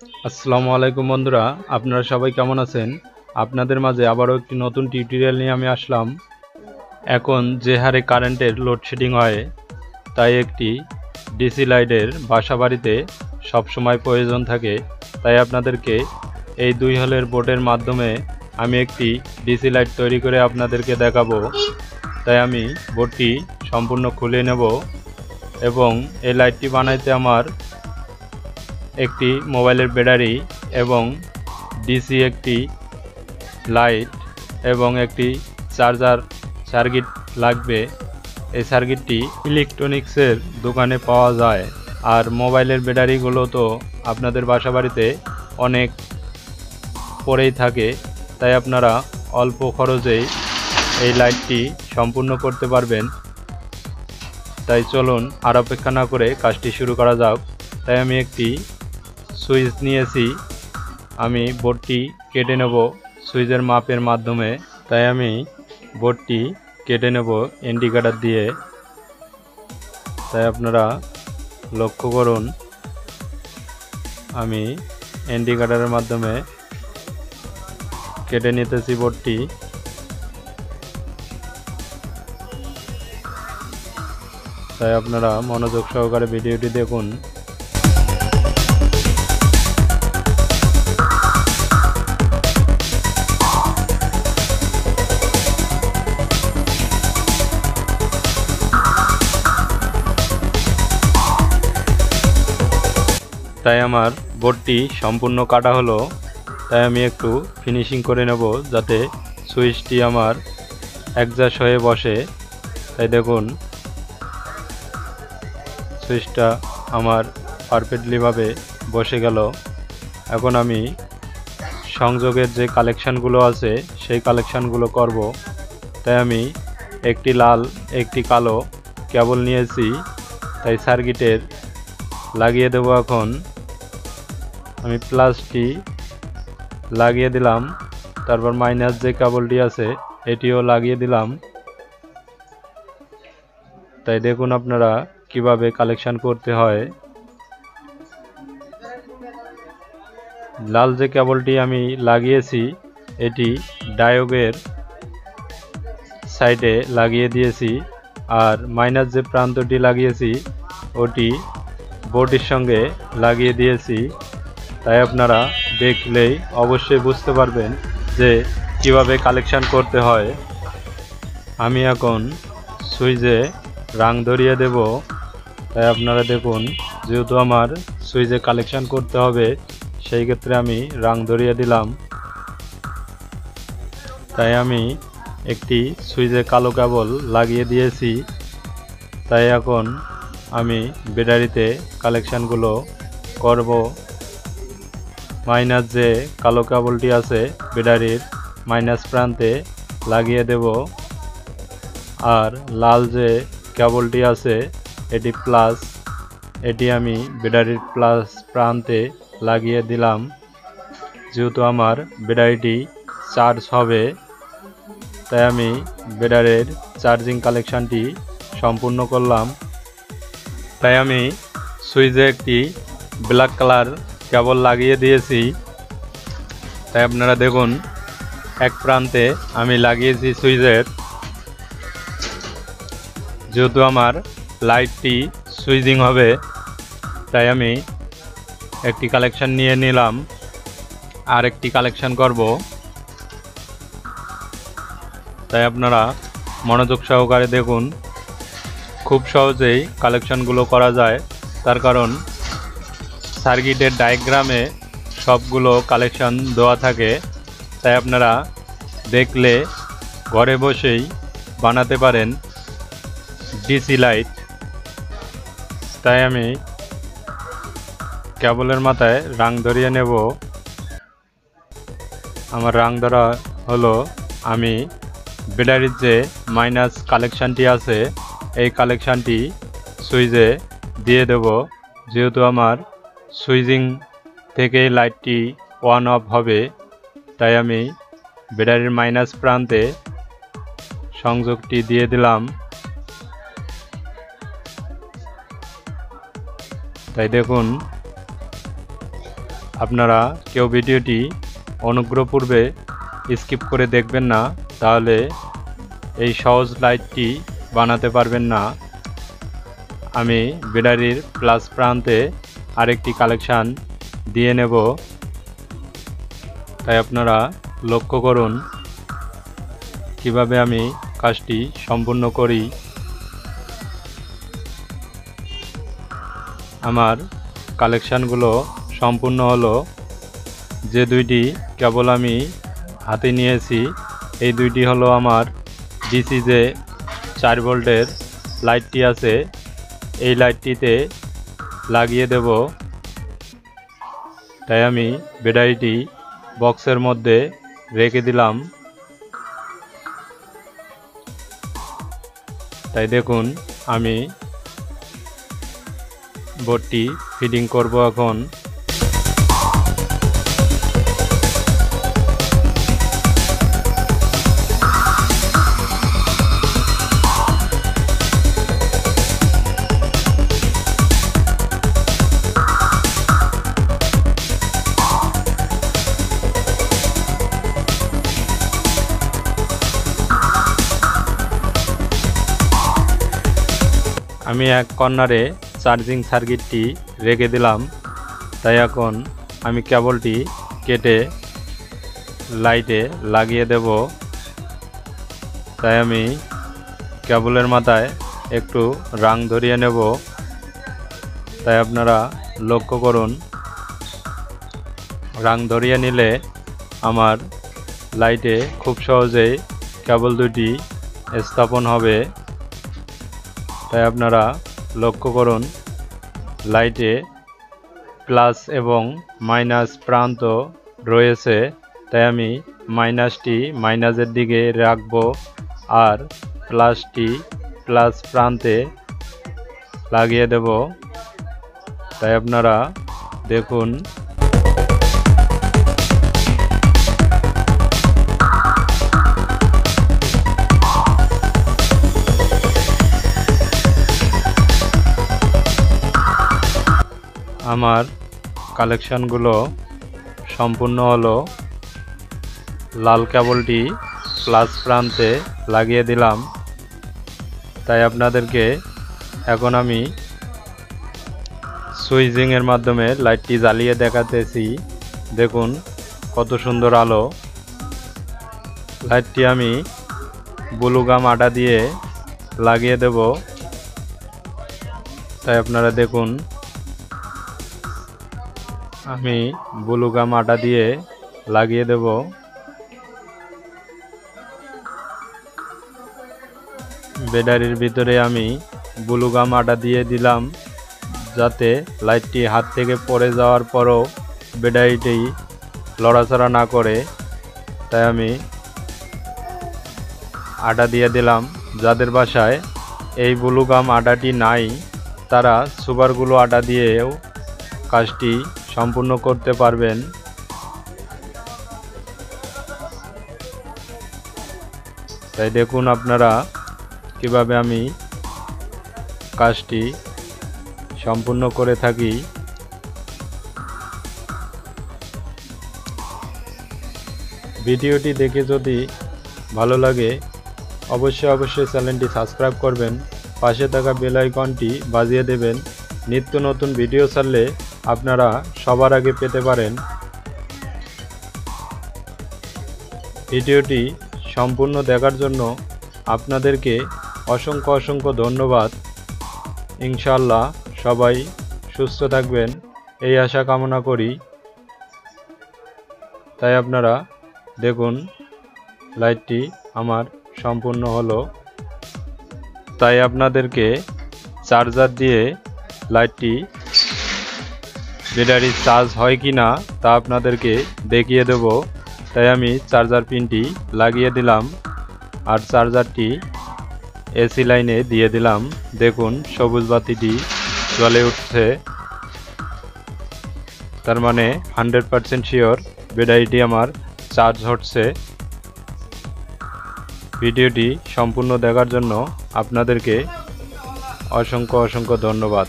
আসসালামু আলাইকুম বন্ধুরা, আপনারা সবাই কেমন আছেন? আপনাদের মাঝে আবারও একটি নতুন টিউটোরিয়াল নিয়ে আমি আসলাম। এখন যে হারে কারেন্টের লোডশেডিং হয়, তাই একটি ডিসি লাইটের বাসাবাড়িতে সবসময় প্রয়োজন থাকে। তাই আপনাদেরকে এই 2 হলের বোর্ডের মাধ্যমে আমি একটি ডিসি লাইট তৈরি করে আপনাদেরকে দেখাবো। তাই আমি বোর্ডটি সম্পূর্ণ খুলে নেব এবং এই লাইটটি বানাইতে আমার একটি মোবাইলের ব্যাটারি এবং ডিসি একটি লাইট এবং একটি চার্জার সার্কিট লাগবে। এই সার্কিটটি ইলেকট্রনিক্সের দোকানে পাওয়া যায়। আর মোবাইলের ব্যাটারিগুলো তো আপনাদের বাসাবাড়িতে অনেক পড়েই থাকে, তাই আপনারা অল্প খরচেই এই লাইটটি সম্পূর্ণ করতে পারবেন। তাই চলুন আর অপেক্ষা না করে কাজটি শুরু করা যাক। তাই আমি একটি সুইচ নিয়েছি, আমি বোর্ডটি কেটে নেব সুইচের মাপের মাধ্যমে। তাই আমি বোর্ডটি কেটে নেব ইন্ডিকেটর দিয়ে। তাই আপনারা লক্ষ্য করুন, আমি ইন্ডিকেটরের মাধ্যমে কেটে নিতেছি বোর্ডটি। তাই আপনারা মনোযোগ সহকারে ভিডিওটি দেখুন। তাই আমার বোর্ডটি সম্পূর্ণ কাটা হলো। তাই আমি একটু ফিনিশিং করে নেব যাতে সুইচটি আমার অ্যাডজাস্ট হয়ে বসে। তাই দেখুন, সুইচটা আমার পারফেক্টলিভাবে বসে গেল। এখন আমি সংযোগের যে কালেকশানগুলো আছে সেই কালেকশানগুলো করব। তাই আমি একটি লাল একটি কালো কেবল নিয়েছি। তাই সার্কিটের লাগিয়ে দেব। এখন আমি প্লাসটি লাগিয়ে দিলাম, তারপর মাইনাস যে কেবলটি আছে এটিও লাগিয়ে দিলাম। তাই দেখুন আপনারা কিভাবে কালেকশন করতে হয়। লাল যে কেবলটি আমি লাগিয়েছি এটি ডায়োগের সাইডে লাগিয়ে দিয়েছি, আর মাইনাস যে প্রান্তটি লাগিয়েছি ওটি বোর্ডের সঙ্গে লাগিয়ে দিয়েছি। তাই আপনারা দেখলেই অবশ্যই বুঝতে পারবেন যে কিভাবে কালেকশন করতে হয়। আমি এখন সুইচে রাং ধরিয়ে দেব। তাই আপনারা দেখুন, যেহেতু আমার সুইচে কালেকশন করতে হবে সেই ক্ষেত্রে আমি রাং ধরিয়ে দিলাম। তাই আমি একটি সুইচে কালো কেবল লাগিয়ে দিয়েছি। তাই এখন আমি ব্যাটারিতে কালেকশানগুলো করব। মাইনাস যে কালো কেবলটি আছে ব্যাটারির মাইনাস প্রান্তে লাগিয়ে দেব, আর লাল যে কেবলটি আছে এটি প্লাস, এটি আমি ব্যাটারির প্লাস প্রান্তে লাগিয়ে দিলাম। যেহেতু আমার ব্যাটারিটি চার্জ হবে তাই আমি ব্যাটারির চার্জিং কালেকশানটি সম্পূর্ণ করলাম। তাই আমি সুইচে একটি ব্ল্যাক কালার কেবল লাগিয়ে দিয়েছি। তাই আপনারা দেখুন, এক প্রান্তে আমি লাগিয়েছি সুইচের। যেহেতু আমার লাইটটি সুইচিং হবে তাই আমি একটি কালেকশান নিয়ে নিলাম, আর একটি কালেকশান করব। তাই আপনারা মনোযোগ সহকারে দেখুন, খুব সহজেই কালেকশানগুলো করা যায়। তার কারণ সার্কিটের ডায়াগ্রামে সবগুলো কালেকশান দেওয়া থাকে। তাই আপনারা দেখলে ঘরে বসেই বানাতে পারেন ডিসি লাইট। তাই আমি কেবলের মাথায় রাং ধরিয়ে নেব। আমার রাং ধরা হলো, আমি ব্যাটারির যে মাইনাস কালেকশানটি আছে এই কালেকশানটি সুইচে দিয়ে দেব। যেহেতু আমার সুইচিং থেকে লাইটটি অন অফ হবে তাই আমি ব্যাটারির মাইনাস প্রান্তে সংযোগটি দিয়ে দিলাম। তাই দেখুন, আপনারা কেউ ভিডিওটি অনুগ্রহপূর্বে স্কিপ করে দেখবেন না, তাহলে এই সহজ লাইটটি বানাতে পারবেন না। আমি ব্যাটারির প্লাস প্রান্তে আরেকটি কালেকশান দিয়ে নেব, তাই আপনারা লক্ষ্য করুন কিভাবে আমি কাজটি সম্পূর্ণ করি। আমার কালেকশানগুলো সম্পূর্ণ হলো। যে দুইটি কেবল আমি হাতে নিয়েছি, এই দুইটি হলো আমার ডিসি যে 4 ভোল্টের লাইটটি আছে, এই লাইটটিতে লাগিয়ে দেব। তাই আমি ব্যাটারিটি বক্সের মধ্যে রেখে দিলাম। তাই দেখুন আমি বোর্ডটি ফিটিং করব এখন। আমি এক কর্নারে চার্জিং সার্কিটটি রেখে দিলাম। তাই এখন আমি কেবলটি কেটে লাইটে লাগিয়ে দেব। তাই আমি কেবলের মাথায় একটু রং ধরিয়ে নেব। তাই আপনারা লক্ষ্য করুন, রং ধরিয়ে নিলে আমার লাইটে খুব সহজেই কেবল দুটি স্থাপন হবে। তাই আপনারা লক্ষ্য করুন, লাইটে প্লাস এবং মাইনাস প্রান্ত রয়েছে। তাই আমি মাইনাসটি মাইনাসের দিকে রাখব আর প্লাসটি প্লাস প্রান্তে লাগিয়ে দেব। তাই আপনারা দেখুন আমার কালেকশানগুলো সম্পূর্ণ হলো। লাল কেবলটি প্লাস প্রান্তে লাগিয়ে দিলাম। তাই আপনাদেরকে এখন আমি সুইচিংয়ের মাধ্যমে লাইটটি জ্বালিয়ে দেখাতেছি। দেখুন কত সুন্দর আলো। লাইটটি আমি ব্লু গাম আটা দিয়ে লাগিয়ে দেব। তাই আপনারা দেখুন আমি ব্লু গাম আটা দিয়ে লাগিয়ে দেব। ব্যাটারির ভিতরে আমি ব্লু গাম আটা দিয়ে দিলাম, যাতে লাইটটি হাত থেকে পড়ে যাওয়ার পরও ব্যাটারিটি লড়াচড়া না করে। তাই আমি আটা দিয়ে দিলাম। যাদের বাসায় এই ব্লু গাম আটাটি নাই, তারা সুপারগুলো আটা দিয়েও কাজটি সম্পূর্ণ করতে পারবেন। তাই দেখুন আপনারা কিভাবে আমি কাজটি সম্পূর্ণ করে থাকি। ভিডিওটি দেখে যদি ভালো লাগে অবশ্যই চ্যানেলটি সাবস্ক্রাইব করবেন, পাশে থাকা বেল আইকনটি বাজিয়ে দেবেন। নিত্য নতুন ভিডিও ছাড়লে আপনারা সবার আগে পেতে পারেন। ভিডিওটি সম্পূর্ণ দেখার জন্য আপনাদেরকে অসংখ্য ধন্যবাদ। ইনশাআল্লাহ সবাই সুস্থ থাকবেন এই আশা কামনা করি। তাই আপনারা দেখুন লাইটটি আমার সম্পূর্ণ হলো। তাই আপনাদেরকে চার্জার দিয়ে লাইটটি ব্যাটারি চার্জ হয় কি না তা আপনাদেরকে দেখিয়ে দেব। তাই আমি চার্জার পিনটি লাগিয়ে দিলাম আর চার্জারটি এসি লাইনে দিয়ে দিলাম। দেখুন সবুজ বাতিটি জ্বলে উঠছে, তার মানে 100% শিওর ব্যাটারিটি আমার চার্জ হচ্ছে। ভিডিওটি সম্পূর্ণ দেখার জন্য আপনাদেরকে অসংখ্য ধন্যবাদ।